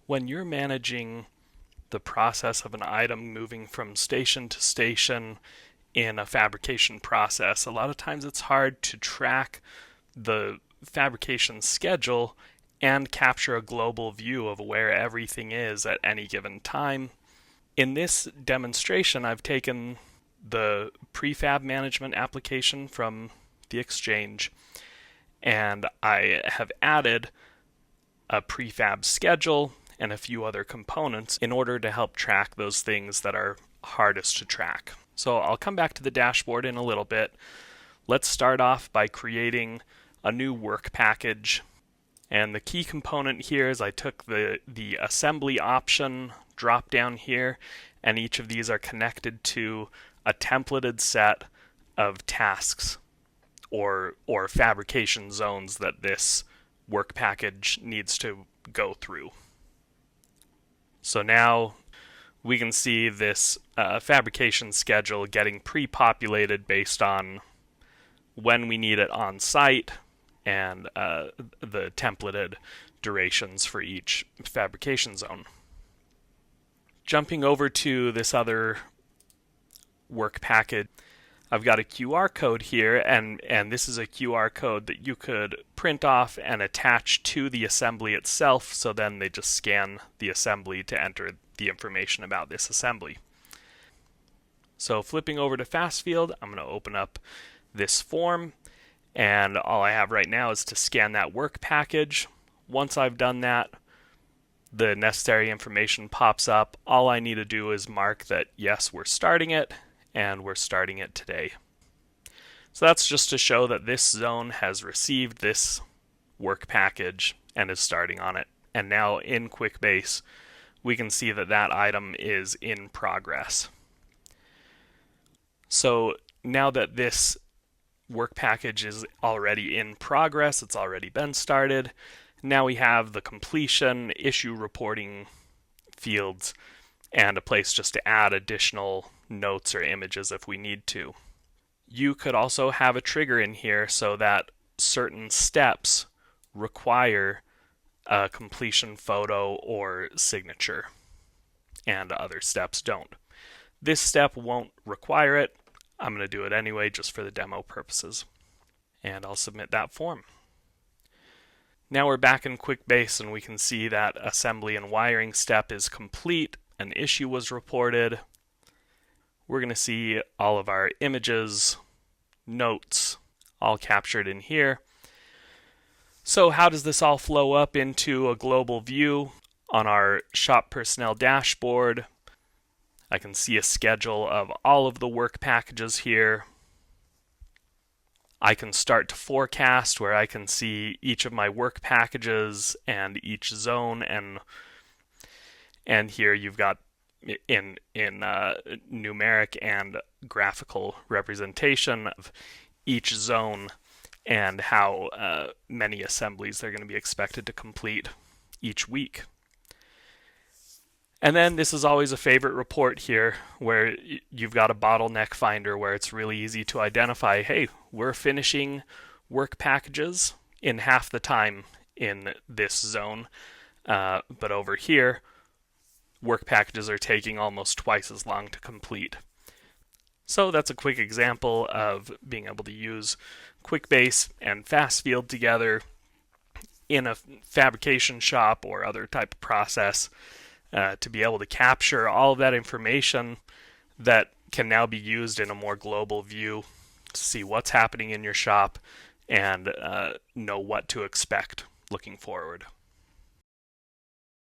When you're managing the process of an item moving from station to station in a fabrication process, a lot of times it's hard to track the fabrication schedule and capture a global view of where everything is at any given time. In this demonstration, I've taken the Prefab Management application from the Exchange, and I have added a prefab schedule and a few other components in order to help track those things that are hardest to track. So I'll come back to the dashboard in a little bit. Let's start off by creating a new work package. And the key component here is I took the assembly option drop down here, and each of these are connected to a templated set of tasks or fabrication zones that this work package needs to go through. So now we can see this fabrication schedule getting pre-populated based on when we need it on site and the templated durations for each fabrication zone. Jumping over to this other work package, I've got a QR code here, and this is a QR code that you could print off and attach to the assembly itself, so then they just scan the assembly to enter the information about this assembly. So flipping over to FastField, I'm going to open up this form, and all I have right now is to scan that work package. Once I've done that, the necessary information pops up. All I need to do is mark that yes, we're starting it, and we're starting it today. So that's just to show that this zone has received this work package and is starting on it. And now in QuickBase, we can see that that item is in progress. So now that this work package is already in progress, it's already been started, now we have the completion, issue reporting fields, and a place just to add additional notes or images if we need to. You could also have a trigger in here so that certain steps require a completion photo or signature, and other steps don't. This step won't require it. I'm going to do it anyway just for the demo purposes. And I'll submit that form. Now we're back in QuickBase and we can see that assembly and wiring step is complete. An issue was reported. We're going to see all of our images, notes, all captured in here. So how does this all flow up into a global view? On our shop personnel dashboard, I can see a schedule of all of the work packages here. I can start to forecast where I can see each of my work packages and each zone, and here you've got in numeric and graphical representation of each zone and how many assemblies they're going to be expected to complete each week. And then this is always a favorite report here where you've got a bottleneck finder where it's really easy to identify, hey, we're finishing work packages in half the time in this zone, but over here, work packages are taking almost twice as long to complete. So that's a quick example of being able to use QuickBase and FastField together in a fabrication shop or other type of process to be able to capture all of that information that can now be used in a more global view to see what's happening in your shop and know what to expect looking forward.